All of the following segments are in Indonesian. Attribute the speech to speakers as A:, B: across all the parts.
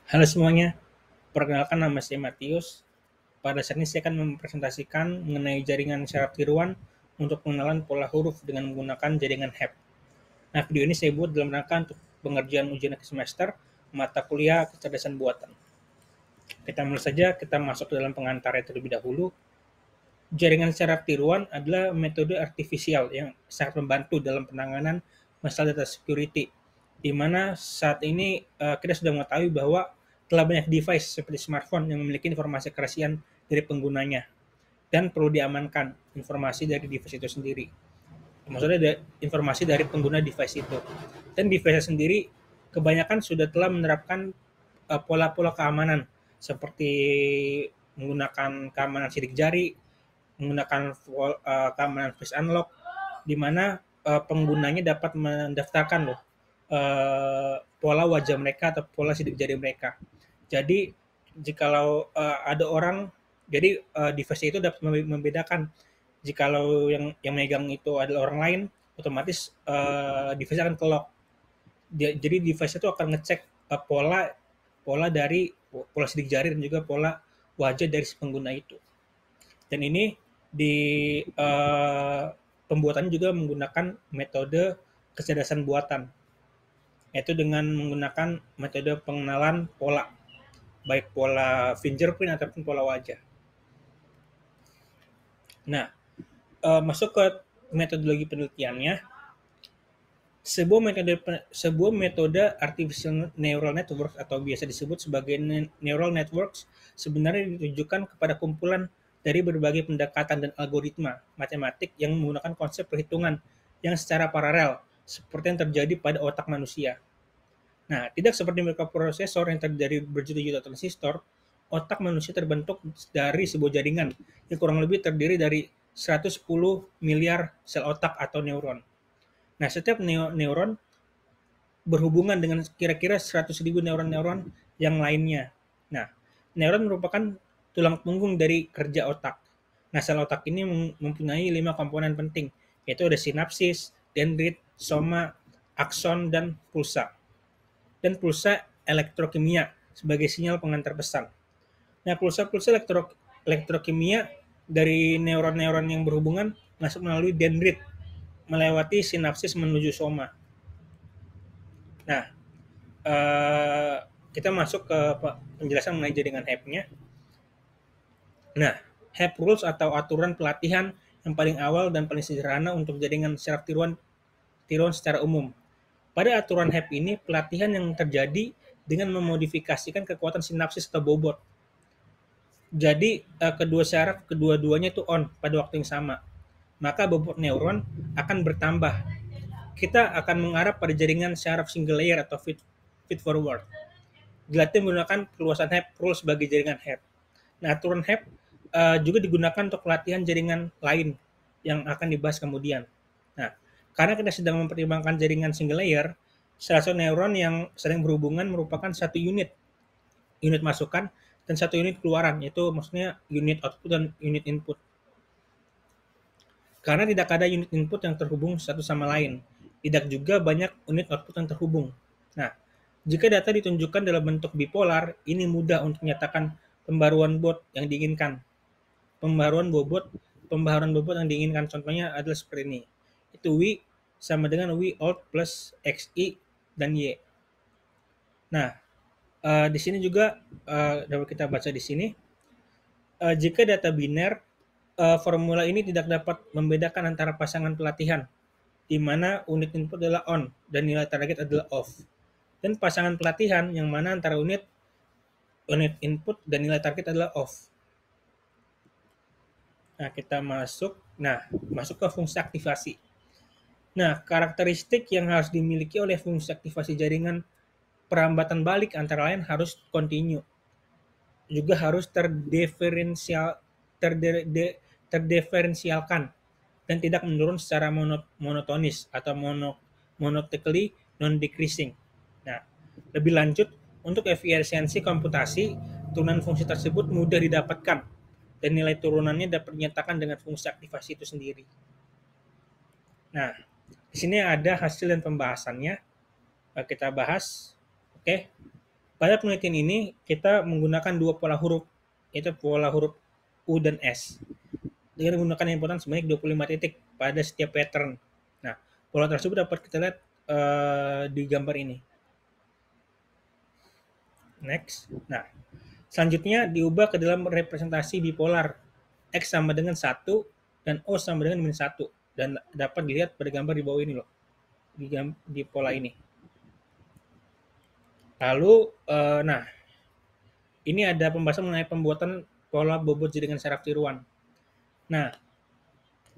A: Halo semuanya, perkenalkan nama saya Matius. Pada saat ini saya akan mempresentasikan mengenai jaringan syarat tiruan untuk pengenalan pola huruf dengan menggunakan jaringan HEP. Nah, video ini saya buat dalam rangka untuk pengerjaan ujian akhir semester mata kuliah kecerdasan buatan. Kita mulai saja, kita masuk ke dalam pengantarnya terlebih dahulu. Jaringan syarat tiruan adalah metode artifisial yang sangat membantu dalam penanganan masalah data security, di mana saat ini kita sudah mengetahui bahwa telah banyak device seperti smartphone yang memiliki informasi kerahasiaan dari penggunanya dan perlu diamankan informasi dari device itu sendiri. Maksudnya ada informasi dari pengguna device itu. Dan device sendiri kebanyakan sudah telah menerapkan pola-pola keamanan seperti menggunakan keamanan sidik jari, menggunakan keamanan face unlock, di mana penggunanya dapat mendaftarkan loh pola wajah mereka atau pola sidik jari mereka. Jadi jikalau ada orang, jadi device itu dapat membedakan jikalau yang megang itu adalah orang lain, otomatis device akan ke-lock. Jadi device itu akan ngecek pola pola dari pola sidik jari dan juga pola wajah dari si pengguna itu. Dan ini di pembuatannya juga menggunakan metode kecerdasan buatan, yaitu dengan menggunakan metode pengenalan pola, baik pola fingerprint ataupun pola wajah. Nah, masuk ke metodologi penelitiannya, sebuah metode artificial neural network atau biasa disebut sebagai neural networks sebenarnya ditujukan kepada kumpulan dari berbagai pendekatan dan algoritma matematik yang menggunakan konsep perhitungan yang secara paralel seperti yang terjadi pada otak manusia. Nah, tidak seperti mikroprosesor yang terdiri dari berjuta-juta transistor, otak manusia terbentuk dari sebuah jaringan yang kurang lebih terdiri dari 110 miliar sel otak atau neuron. Nah, setiap neuron berhubungan dengan kira-kira 100.000 neuron-neuron yang lainnya. Nah, neuron merupakan tulang punggung dari kerja otak. Nah, sel otak ini mempunyai 5 komponen penting, yaitu ada sinapsis, dendrit, soma, akson, dan pulsa. Dan pulsa elektrokimia sebagai sinyal pengantar pesan. Nah, pulsa-pulsa elektrokimia dari neuron-neuron yang berhubungan masuk melalui dendrit, melewati sinapsis menuju soma. Nah, kita masuk ke penjelasan mengenai jaringan HEP-nya. Nah, HEP rules atau aturan pelatihan yang paling awal dan paling sederhana untuk jaringan syarat tiruan secara umum. Pada aturan HEP ini, pelatihan yang terjadi dengan memodifikasikan kekuatan sinapsis atau bobot. Jadi, kedua syarat kedua-duanya itu on pada waktu yang sama. Maka bobot neuron akan bertambah. Kita akan mengarah pada jaringan syaraf single layer atau feed forward. Dilatih menggunakan perluasan HEP rules sebagai jaringan HEP. Nah, aturan HEP juga digunakan untuk pelatihan jaringan lain yang akan dibahas kemudian. Nah, karena kita sedang mempertimbangkan jaringan single layer, salah satu neuron yang sering berhubungan merupakan satu unit masukan dan satu unit keluaran, yaitu maksudnya unit output dan unit input. Karena tidak ada unit input yang terhubung satu sama lain, tidak juga banyak unit output yang terhubung. Nah, jika data ditunjukkan dalam bentuk bipolar, ini mudah untuk menyatakan pembaruan bobot yang diinginkan. Pembaruan bobot yang diinginkan contohnya adalah seperti ini. Itu W sama dengan W old plus XI dan Y. Nah, di sini juga dapat kita baca di sini, jika data biner, formula ini tidak dapat membedakan antara pasangan pelatihan, di mana unit input adalah on dan nilai target adalah off. Dan pasangan pelatihan yang mana antara unit input dan nilai target adalah off. Nah, kita masuk ke fungsi aktivasi. Nah, karakteristik yang harus dimiliki oleh fungsi aktivasi jaringan perambatan balik antara lain harus kontinu. Juga harus terdiferensialkan dan tidak menurun secara monotonis atau monotonically non-decreasing. Nah, lebih lanjut, untuk efisiensi komputasi, turunan fungsi tersebut mudah didapatkan dan nilai turunannya dapat dinyatakan dengan fungsi aktivasi itu sendiri. Nah, di sini ada hasil dan pembahasannya. Kita bahas. Oke. Pada penelitian ini, kita menggunakan dua pola huruf, yaitu pola huruf U dan S, dengan menggunakan inputan sebanyak 25 titik pada setiap pattern. Nah, pola tersebut dapat kita lihat di gambar ini. Next. Nah, selanjutnya diubah ke dalam representasi bipolar. X sama dengan 1 dan O sama dengan min 1. Dan dapat dilihat pada gambar di bawah ini loh. Di pola ini. Lalu, nah, ini ada pembahasan mengenai pembuatan pola bobot jaringan syaraf tiruan. Nah,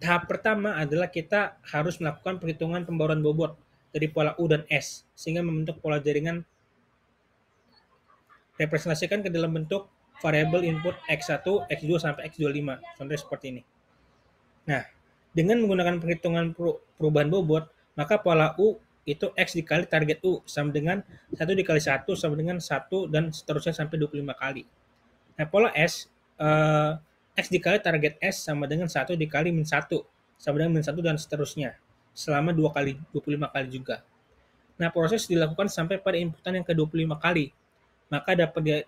A: tahap pertama adalah kita harus melakukan perhitungan pembauran bobot dari pola U dan S, sehingga membentuk pola jaringan representasikan ke dalam bentuk variabel input X1, X2, sampai X25. Contohnya seperti ini. Nah, dengan menggunakan perhitungan perubahan bobot, maka pola U itu X dikali target U sama dengan 1 dikali 1 sama dengan 1 dan seterusnya sampai 25 kali. Nah, pola S, X dikali target S sama dengan 1 dikali min 1 sama dengan min 1 dan seterusnya selama 2 kali, 25 kali juga. Nah, proses dilakukan sampai pada inputan yang ke-25 kali. Maka dapat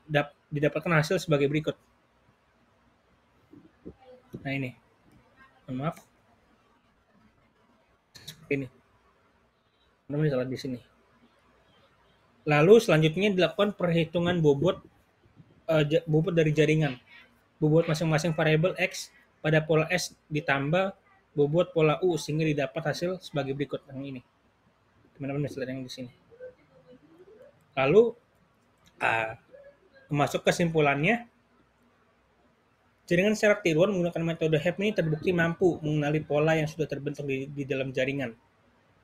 A: didapatkan hasil sebagai berikut. Nah, ini. Maaf. Seperti ini. Namanya salah di sini. Lalu selanjutnya dilakukan perhitungan bobot dari jaringan. Bobot masing-masing variabel X pada pola S ditambah bobot pola U sehingga didapat hasil sebagai berikut yang ini. Teman-teman bisa lihat yang di sini. Lalu masuk kesimpulannya, jaringan syaraf tiruan menggunakan metode HEP ini terbukti mampu mengenali pola yang sudah terbentuk di dalam jaringan.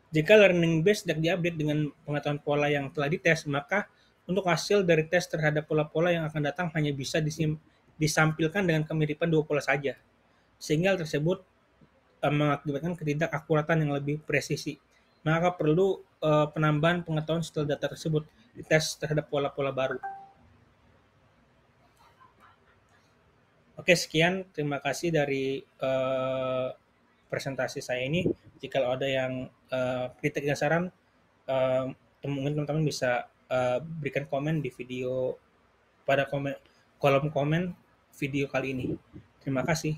A: Jika learning base tidak diupdate dengan pengetahuan pola yang telah dites, maka untuk hasil dari tes terhadap pola-pola yang akan datang hanya bisa disampilkan dengan kemiripan dua pola saja. Sehingga hal tersebut mengakibatkan ketidakakuratan yang lebih presisi. Maka perlu penambahan pengetahuan setelah data tersebut dites terhadap pola-pola baru. Oke, sekian. Terima kasih dari presentasi saya ini. Jika ada yang kritik dan saran, mungkin teman-teman bisa berikan komen di video pada kolom komen video kali ini. Terima kasih.